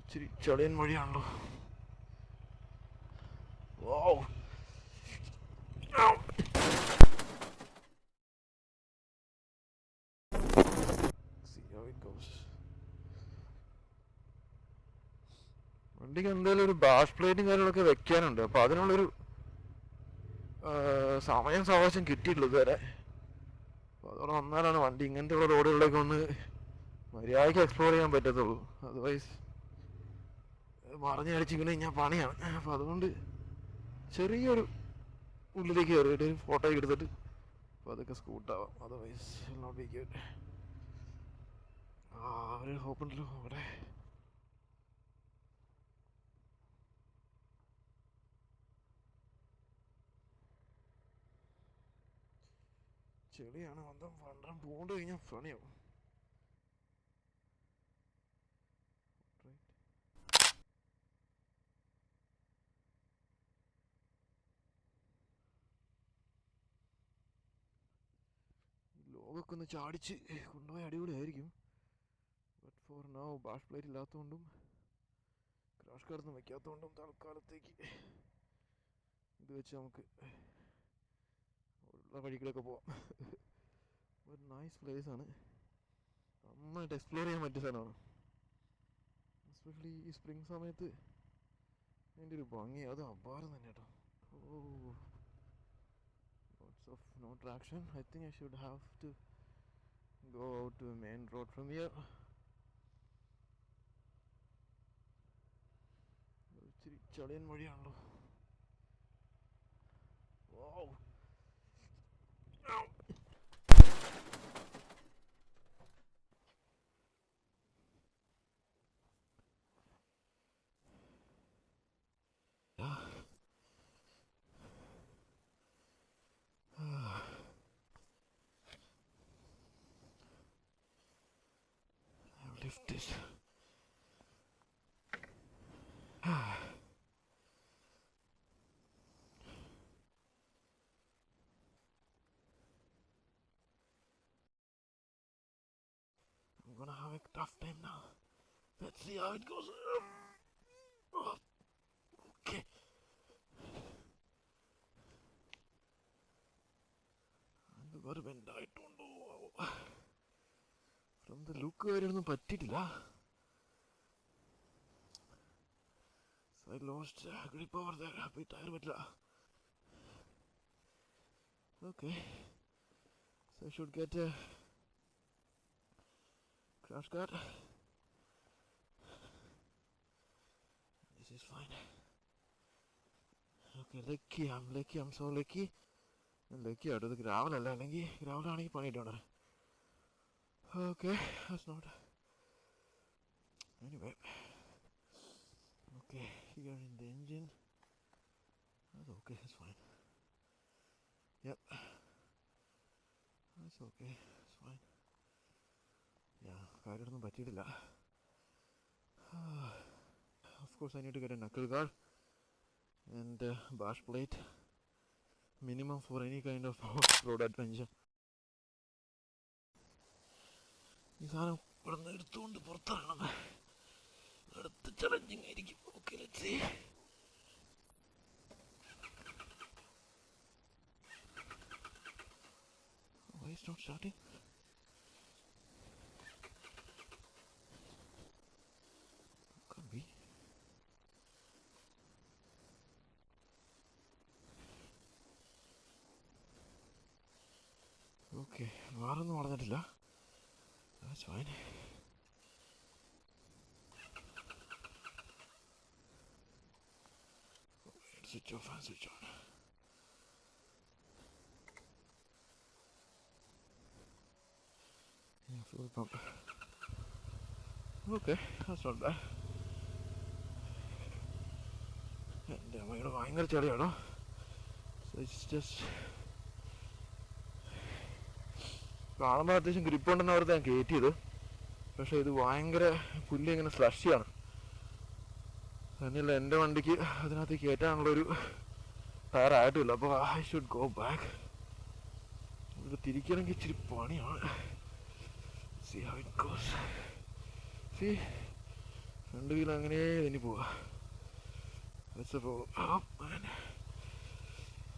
ഇച്ചിരി ചളിയൻ വഴിയാണല്ലോ. Wow. See how it goes. വണ്ടിക്ക് എന്തായാലും ഒരു ബാഷ് പ്ലേറ്റും കാര്യങ്ങളൊക്കെ വെക്കാനുണ്ട്. അപ്പോൾ അതിനുള്ളൊരു സമയം സാവകാശം കിട്ടിയിട്ടുള്ളൂ ഇതുവരെ. അപ്പോൾ അതോടെ വന്നാലാണ് വണ്ടി ഇങ്ങനത്തെ ഉള്ള റോഡുകളിലേക്ക് ഒന്ന് മര്യാദയ്ക്ക് എക്സ്പ്ലോർ ചെയ്യാൻ പറ്റത്തുള്ളൂ. അതർവൈസ് മറിഞ്ഞടിച്ച് വീണ് കഴിഞ്ഞാൽ പണിയാണ്. അപ്പോൾ അതുകൊണ്ട് ചെറിയൊരു ഉള്ളിലേക്ക് കയറിയിട്ട് ഒരു ഫോട്ടോ ഒക്കെ എടുത്തിട്ട് അപ്പോൾ അതൊക്കെ സ്കൂട്ടാവാം. Otherwise not be good. ഒരു ഹോപ്പുണ്ടല്ലോ അവിടെ. ചെളിയാണ് മൊത്തം. പണ്ടം പൂണ്ട് കഴിഞ്ഞാൽ പണിയാവും. ലോകൊക്കെ ഒന്ന് ചാടിച്ച് കൊണ്ടുപോയ അടിപൊളിയായിരിക്കും. But for now bash plate ഇല്ലാത്തതുകൊണ്ടും ക്രാഷ് കാർഡൊന്നും വെക്കാത്തതുകൊണ്ടും തൽക്കാലത്തേക്ക് ഇത് വെച്ച് നമുക്ക് ഉള്ള വഴികളൊക്കെ പോവാം. ഒരു നൈസ് പ്ലേസ് ആണ്. നന്നായിട്ട് എക്സ്പ്ലോർ ചെയ്യാൻ പറ്റിയ സ്ഥലമാണ്. എസ്പെഷ്യലി ഈ സ്പ്രിങ് സമയത്ത് അതിൻ്റെ ഒരു ഭംഗി അത് അപാരം തന്നെ കേട്ടോ. ഓ, lots of no traction. I think I should have to go out to the main road from here. ഇച്ചിരി ചളിയൻ വഴിയാണല്ലോ. Wow. I'll lift this. I'm gonna have a tough time now. Let's see how it goes. Okay. ഒരു ബെൻഡായിട്ടുണ്ടോ from the look കാര്യമൊന്നും പറ്റിയിട്ടില്ല. I lost grip over there. അപ്പോൾ tyre പറ്റില്ല. Okay, so I should get a crash guard. This is fine. Okay, lucky. I'm so lucky. Lucky ആട്ടോ. ഇത് ഗ്രാവലല്ല. അല്ലെങ്കിൽ ഗ്രാവലാണെങ്കിൽ പണിയിട്ടുണ്ടേ. Okay, that's not. Anyway, okay, here in the engine. That's okay, that's fine. Yep, that's okay, that's fine. Yeah, കാര്യമൊന്നും പറ്റിയിട്ടില്ല. Of course, I need to get a knuckle guard and bash plate. Minimum for any kind of road adventure. ഈ സാധനം ഇവിടെ നിന്ന് എടുത്തുകൊണ്ട് പുറത്തിറങ്ങണം. അടുത്ത challenging ആയിരിക്കും. Okay, let's see. Why is not starting? Could be. Okay, വേറൊന്നും നടന്നിട്ടില്ല. That's fine. Switch off and switch on. Yeah, fuel pump. Okay, that's not bad. എൻ്റെ അമ്മയുടെ ഭയങ്കര ചെളിയാണോ. So it's just കാണുമ്പോൾ അത്യാവശ്യം ഗ്രിപ്പുണ്ടെന്ന് ഓർത്ത് ഞാൻ കയറ്റിയത്. പക്ഷേ ഇത് ഭയങ്കര പുല്ല് ഇങ്ങനെ സ്ലഷിയാണ്. തന്നെയല്ല എൻ്റെ വണ്ടിക്ക് അതിനകത്ത് കയറ്റാനുള്ളൊരു ടയറായിട്ടില്ല. അപ്പോൾ ഐ ഷുഡ് ഗോ ബാക്ക്. ഇത് തിരിക്കണമെങ്കിൽ ഇച്ചിരി പണിയാണ്. See how it goes. See, രണ്ട് വീലം അങ്ങനെ തന്നെ പോവാ. That's the problem. Oh man.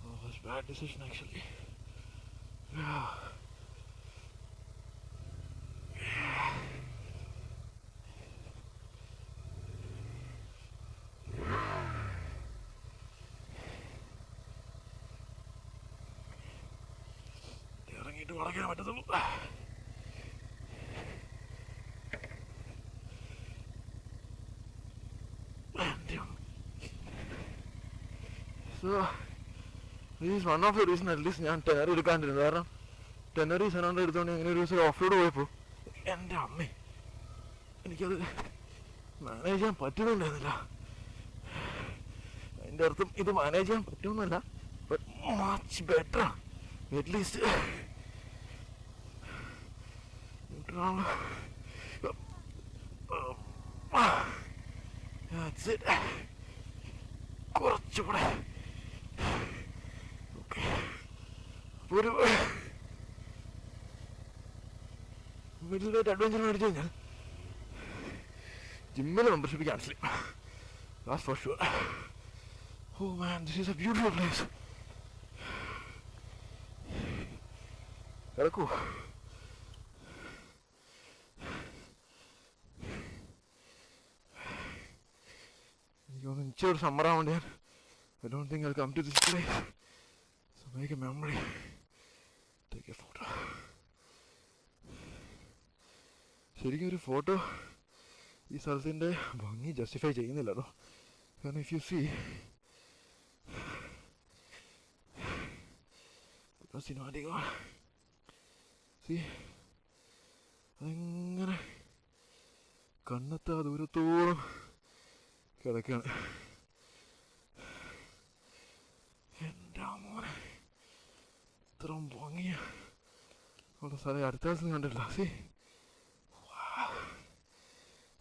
Oh, that's a bad decision actually. Yeah. ഇറങ്ങിയിട്ട് വളയ്ക്കാൻ പറ്റത്തുള്ളൂ. So, this is one of the reasons at least ഞാൻ ടെനറി എടുക്കാണ്ടിരുന്നു. കാരണം ടെനറി സെനാണ്ട് എടുത്തോണ്ട് അങ്ങനെ ഒരു ദിവസം ഓഫ് റോഡ് പോയപ്പോൾ എൻ്റെ അമ്മേ എനിക്കത് മാനേജ് ചെയ്യാൻ പറ്റുന്നുണ്ടായിരുന്നില്ല. അതിൻ്റെ അർത്ഥം ഇത് മാനേജ് ചെയ്യാൻ പറ്റുമെന്നല്ല, ബട്ട് മച്ച് ബെറ്റർ അറ്റ്ലീസ്റ്റ് കുറച്ചുകൂടെ ഒരു മിഡിൽ വെയിറ്റ് അഡ്വഞ്ചർ മേടിച്ചു കഴിഞ്ഞാൽ ജിമ്മിൽ മെമ്പർഷിപ്പ് ക്യാൻസൽ ചെയ്യും. That's for sure. Oh man, this is a beautiful place. കിടക്കൂ. എനിക്ക് തോന്നുന്നു ഇച്ചൊരു സമ്മറാവുണ്ട് ഞാൻ. I don't think I'll come to this place. So make a memory. Take a photo. ശരിക്കും ഒരു ഫോട്ടോ ഈ സ്ഥലത്തിൻ്റെ ഭംഗി ജസ്റ്റിഫൈ ചെയ്യുന്നില്ലല്ലോ. കാരണം if you see cinematic see അതെങ്ങനെ കണ്ണെത്താ ദൂരത്തോളം കിടക്കാണ്. എൻ്റെ മോനെ ഇത്രയും ഭംഗിയ ഉള്ള സ്ഥലം അടുത്ത ദിവസം കണ്ടിട്ടില്ല. See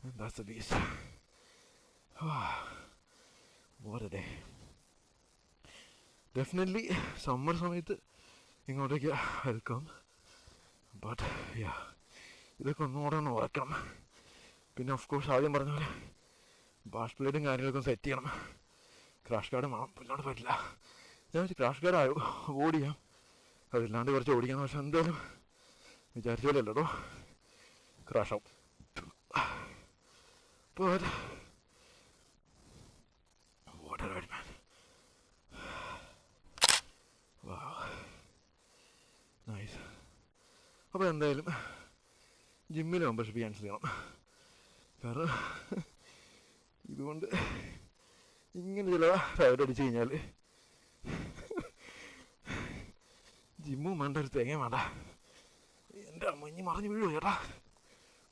and that's the beast. What a day. Definitely summer സമയത്ത് ഇങ്ങോട്ടേക്ക് വെൽക്കം. ബട്ട് യാ ഇതൊക്കെ ഒന്നുകൂടെ ഒന്ന് ഓർക്കണം. പിന്നെ ഓഫ് കോഴ്സ് ആദ്യം പറഞ്ഞ പോലെ ബാഷ് പ്ലേറ്റും കാര്യങ്ങളൊക്കെ സെറ്റ് ചെയ്യണം. ക്രാഷ് കാർഡ് വേണം. പിന്നോട് പറ്റില്ല. ഞാൻ വെച്ചാൽ ക്രാഷ് കാർഡ് ആയോ ഓടിയാം, അതില്ലാണ്ട് കുറച്ച് ഓടിക്കാന്ന്. പക്ഷെ എന്തായാലും വിചാരിച്ച പോലെ അല്ലട്ടോ, ക്രാഷ് ആവും. But what a ride, man. Wow. Nice. അപ്പോൾ എന്തായാലും ജിമ്മിൽ മെമ്പർഷിപ്പ് ക്യാൻസൽ ചെയ്യണം. കാരണം ഇതുകൊണ്ട് ഇങ്ങനെ ചില റൈഡ് അടിച്ചു കഴിഞ്ഞാൽ ജിമ്മും വേണ്ട, ഒരു തേങ്ങ വേണ്ട. എൻ്റെ അമ്മ ഇനി മറിഞ്ഞ് വീഴുമോ ചേട്ടാ?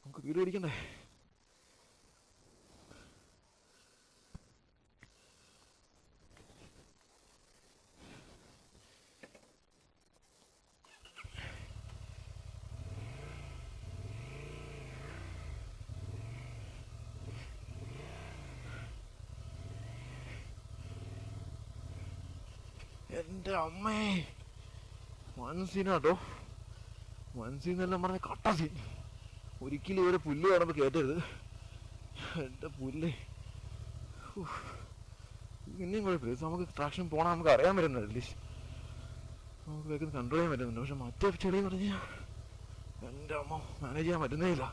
നമുക്ക് വീട് പിടിക്കണ്ടേ? എൻ്റെ അമ്മേ, വൺ സീനാട്ടോ. വൺ സീനെല്ലാം പറഞ്ഞ കട്ട സീൻ. ഒരിക്കലും ഇവരെ പുല്ല് കാണുമ്പോൾ കേട്ടരുത്. എൻ്റെ പുല്ല് പിന്നെയും കുഴപ്പമില്ല. നമുക്ക് ട്രാക്ഷൻ പോകണം, നമുക്ക് അറിയാൻ പറ്റുന്നത് അറ്റ്ലീസ്റ്റ് നമുക്ക് വേഗം കൺട്രോൾ ചെയ്യാൻ പറ്റുന്നുണ്ട്. പക്ഷെ മറ്റേ ചെടി എന്ന് പറഞ്ഞാൽ എൻ്റെ അമ്മ മാനേജ് ചെയ്യാൻ പറ്റുന്നേ ഇല്ല.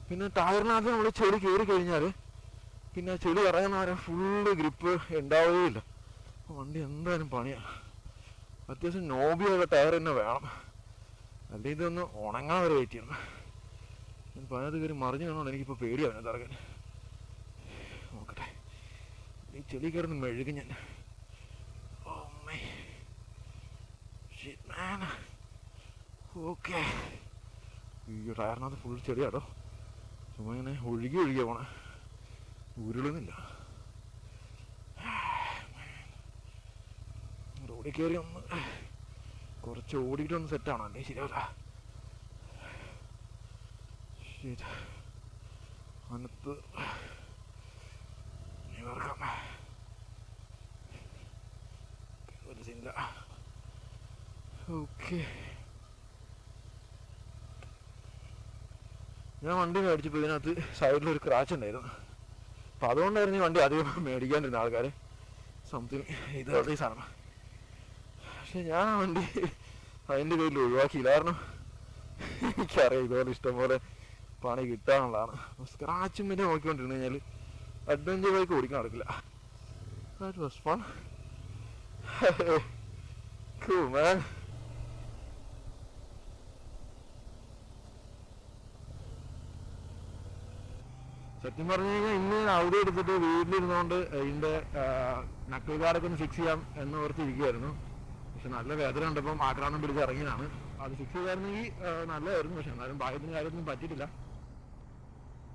പിന്നെ ടയറിനകത്ത് നമ്മൾ ചെടി കയറി കഴിഞ്ഞാൽ പിന്നെ ചെടി ഇറങ്ങുന്ന വരെ ഫുള്ള് ഗ്രിപ്പ് ഉണ്ടാവുകയില്ല. വണ്ടി എന്തായാലും പണിയാണ്. അത്യാവശ്യം നോബിയുള്ള ടയർ തന്നെ വേണം, അല്ലെങ്കിൽ ഇതൊന്ന് ഉണങ്ങാൻ വരെ വെയിറ്റ് ചെയ്യണം. ഞാൻ പതിനകത്ത് കയറി മറിഞ്ഞു കാണുകൊണ്ട് എനിക്കിപ്പോൾ പേടിയാണ് അതിനകത്ത് ഇറങ്ങാൻ. നോക്കട്ടെ, ഈ ചെടി കയറുന്ന മെഴുകും ഞാൻ. ഓക്കെ, ഈ ടയറിനകത്ത് ഫുൾ ചെടിയാട്ടോ. ചുമ്മാ ഇങ്ങനെ ഒഴുകി പോണേ, ഉരുളുന്നില്ല. റോഡിൽ കയറി ഒന്ന് കുറച്ച് ഓടിയിട്ടൊന്ന് സെറ്റാണോ, അല്ലേ ശരിയാവില്ല. അനത്ത് ഇവർക്കാം ഒരു സീനില്ല. ഓക്കെ, ഞാൻ വണ്ടി മേടിച്ചപ്പോൾ ഇതിനകത്ത് സൈഡിലൊരു ക്രാച്ച് ഉണ്ടായിരുന്നു. അപ്പോൾ അതുകൊണ്ടായിരുന്നു ഈ വണ്ടി അധികം മേടിക്കാണ്ടിരുന്ന ആൾക്കാർ. സംതിങ് ഇതുള്ള ഈ സാധനം. പക്ഷെ ഞാൻ ആ വണ്ടി അതിൻ്റെ പേരിൽ ഒഴിവാക്കിയില്ല. കാരണം എനിക്കറിയാം ഇതുപോലെ ഇഷ്ടംപോലെ പണി കിട്ടാനുള്ളതാണ്. സ്ക്രാച്ചും പിന്നെ നോക്കിക്കൊണ്ടിരുന്നു കഴിഞ്ഞാൽ അഡ്വഞ്ചർ ബൈക്ക് ഓടിക്കാൻ നടക്കില്ല. That was fun. Cool, man. സത്യം പറഞ്ഞു കഴിഞ്ഞാൽ ഇന്ന് അവധി എടുത്തിട്ട് വീട്ടിലിരുന്നുകൊണ്ട് ഇതിൻ്റെ നക്കിൾ ഗാർഡൊക്കെ ഒന്ന് ഫിക്സ് ചെയ്യാം എന്ന് ഓർത്തിരിക്കുകയായിരുന്നു. പക്ഷെ നല്ല വേദന കണ്ടപ്പം ആക്രാന്തം പിടിച്ച് ഇറങ്ങിയതാണ്. അത് ഫിക്സ് ചെയ്തായിരുന്നെങ്കിൽ നല്ലതായിരുന്നു. പക്ഷെ എന്നാലും ഭാഗ്യത്തിന് കാര്യമൊന്നും പറ്റിയിട്ടില്ല.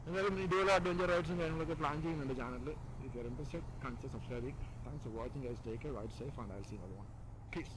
എന്തായാലും ഇതുപോലെ അഡ്വഞ്ചർ റൈഡ്സും കാര്യങ്ങളൊക്കെ പ്ലാൻ ചെയ്യുന്നുണ്ട് ചാനലിൽ. If you're interested, consider subscribing. Thanks for watching guys. Take care, ride safe, and I'll see you in another one. Peace.